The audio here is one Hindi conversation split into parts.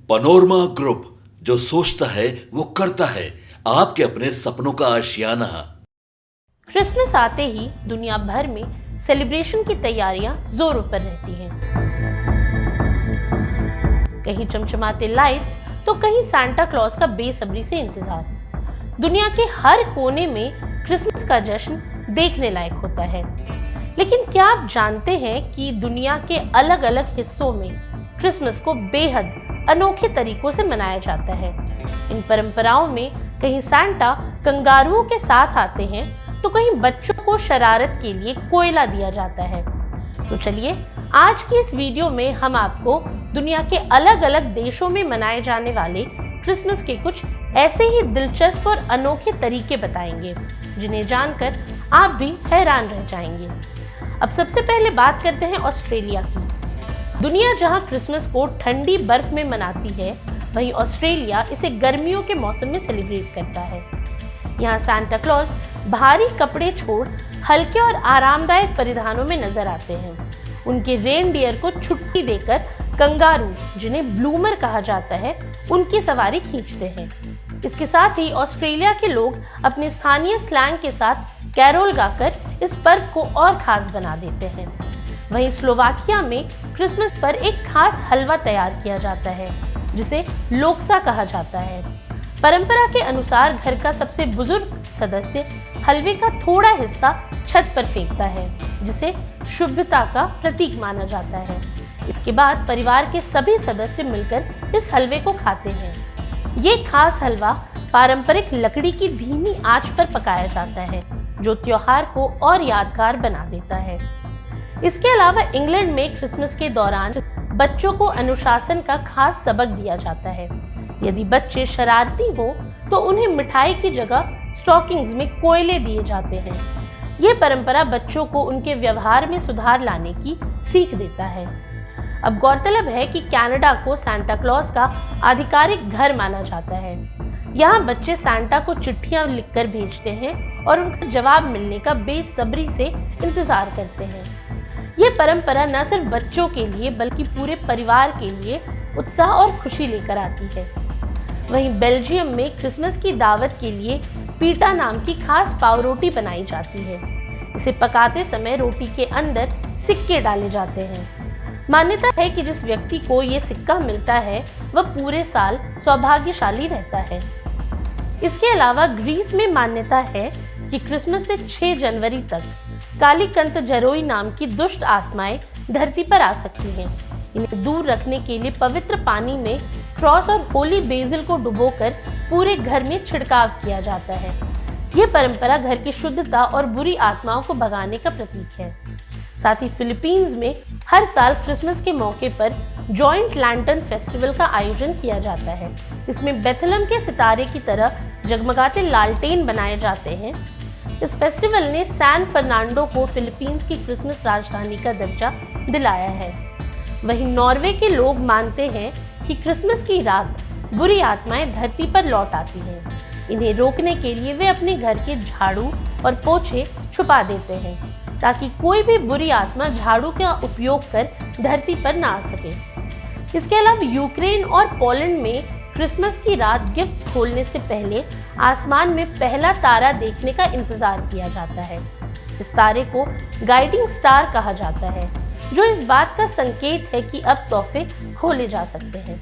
पनोरमा ग्रुप, जो सोचता है वो करता है, आपके अपने सपनों का आशियाना। क्रिसमस आते ही दुनिया भर में सेलिब्रेशन की तैयारियां जोरों पर रहती हैं। कहीं चमचमाते लाइट्स तो कहीं सांता क्लॉज का बेसब्री से इंतजार। दुनिया के हर कोने में क्रिसमस का जश्न देखने लायक होता है। लेकिन क्या आप जानते हैं कि दुनिया के अलग अलग हिस्सों में क्रिसमस को बेहद अनोखे तरीकों से मनाया जाता है। इन परंपराओं में कहीं सांता कंगारुओं के साथ आते हैं तो कहीं बच्चों को शरारत के लिए कोयला दिया जाता है। तो चलिए आज की इस वीडियो में हम आपको दुनिया के अलग अलग देशों में मनाए जाने वाले क्रिसमस के कुछ ऐसे ही दिलचस्प और अनोखे तरीके बताएंगे जिन्हें जानकर आप भी हैरान रह जाएंगे। अब सबसे पहले बात करते हैं ऑस्ट्रेलिया की। दुनिया जहां क्रिसमस को ठंडी बर्फ में मनाती है, वहीं ऑस्ट्रेलिया इसे गर्मियों के मौसम में सेलिब्रेट करता है। यहाँ सांता क्लॉज भारी कपड़े छोड़ हल्के और आरामदायक परिधानों में नजर आते हैं। उनके रेनडियर को छुट्टी देकर कंगारू, जिन्हें ब्लूमर कहा जाता है, उनकी सवारी खींचते हैं। इसके साथ ही ऑस्ट्रेलिया के लोग अपने स्थानीय स्लैंग के साथ कैरोल गाकर इस पर्व को और खास बना देते हैं। वहीं स्लोवाकिया में क्रिसमस पर एक खास हलवा तैयार किया जाता है जिसे लोक्सा कहा जाता है। परंपरा के अनुसार घर का सबसे बुजुर्ग सदस्य हलवे का थोड़ा हिस्सा छत पर फेंकता है, जिसे शुभता का प्रतीक माना जाता है। इसके बाद परिवार के सभी सदस्य मिलकर इस हलवे को खाते हैं। ये खास हलवा पारंपरिक लकड़ी की धीमी आंच पर पकाया जाता है, जो त्योहार को और यादगार बना देता है। इसके अलावा इंग्लैंड में क्रिसमस के दौरान बच्चों को अनुशासन का खास सबक दिया जाता है। यदि बच्चे शरारती हो तो उन्हें मिठाई की जगह स्टॉकिंग्स में कोयले दिए जाते हैं। ये परंपरा बच्चों को उनके व्यवहार में सुधार लाने की सीख देता है। अब गौरतलब है कि कनाडा को सांता क्लॉज का आधिकारिक घर माना जाता है। यहाँ बच्चे सांता को चिट्ठियां लिखकर भेजते हैं और उनका जवाब मिलने का बेसब्री से इंतजार करते हैं। ये परंपरा न सिर्फ बच्चों के लिए बल्कि पूरे परिवार के लिए उत्साह और खुशी लेकर आती है। वहीं बेल्जियम में क्रिसमस की दावत के लिए पीटा नाम की खास पावरोटी बनाई जाती है। इसे पकाते समय रोटी के अंदर सिक्के डाले जाते हैं। मान्यता है कि जिस व्यक्ति को ये सिक्का मिलता है वह पूरे साल सौभाग्यशाली रहता है। इसके अलावा ग्रीस में मान्यता है कि क्रिसमस से 6 जनवरी तक कालीकंत जरोई नाम की दुष्ट आत्माएं धरती पर आ सकती हैं। इन्हें दूर रखने के लिए पवित्र पानी में क्रॉस और होली बेसिल को डुबोकर पूरे घर में छिड़काव किया जाता है। यह परंपरा घर की शुद्धता और बुरी आत्माओं को भगाने का प्रतीक है। साथ ही फिलीपींस में हर साल क्रिसमस के मौके पर जॉइंट लैंटर्न फेस्टिवल का आयोजन किया जाता है। इसमें बेथलम के सितारे की तरह जगमगाते लालटेन बनाए जाते हैं। इस फेस्टिवल ने सैन फर्नांडो को फिलीपींस की क्रिसमस राजधानी का दर्जा दिलाया है। वहीं नॉर्वे के लोग मानते हैं कि क्रिसमस की रात बुरी आत्माएं धरती पर लौट आती हैं। इन्हें रोकने के लिए वे अपने घर के झाड़ू और पोछे छुपा देते हैं ताकि कोई भी बुरी आत्मा झाड़ू का उपयोग कर धरती पर ना आ सके। इसके अलावा यूक्रेन और पोलैंड में क्रिसमस की रात गिफ्ट्स खोलने से पहले आसमान में पहला तारा देखने का इंतजार किया जाता है। इस तारे को गाइडिंग स्टार कहा जाता है, जो इस बात का संकेत है कि अब तोहफे खोले जा सकते हैं।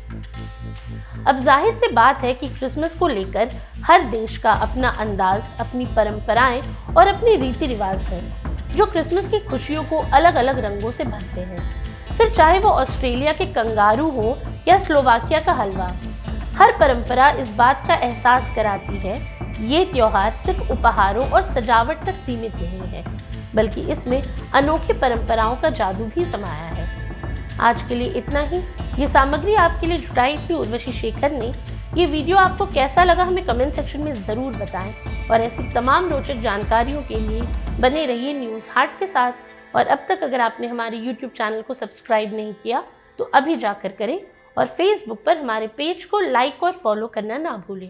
अब जाहिर सी बात है कि क्रिसमस को लेकर हर देश का अपना अंदाज, अपनी परंपराएं और अपनी रीति रिवाज हैं, जो क्रिसमस की खुशियों को अलग अलग रंगों से भरते हैं। फिर चाहे वो ऑस्ट्रेलिया के कंगारू हो या स्लोवाकिया का हलवा, हर परंपरा इस बात का एहसास कराती है कि ये त्योहार सिर्फ उपहारों और सजावट तक सीमित नहीं है, बल्कि इसमें अनोखी परंपराओं का जादू भी समाया है। आज के लिए इतना ही। ये सामग्री आपके लिए जुटाई थी उर्वशी शेखर ने। ये वीडियो आपको कैसा लगा हमें कमेंट सेक्शन में ज़रूर बताएं और ऐसी तमाम रोचक जानकारियों के लिए बने रहिए न्यूज़ हाट के साथ। और अब तक अगर आपने हमारे YouTube चैनल को सब्सक्राइब नहीं किया तो अभी जाकर करें और Facebook पर हमारे पेज को लाइक और फॉलो करना ना भूलें।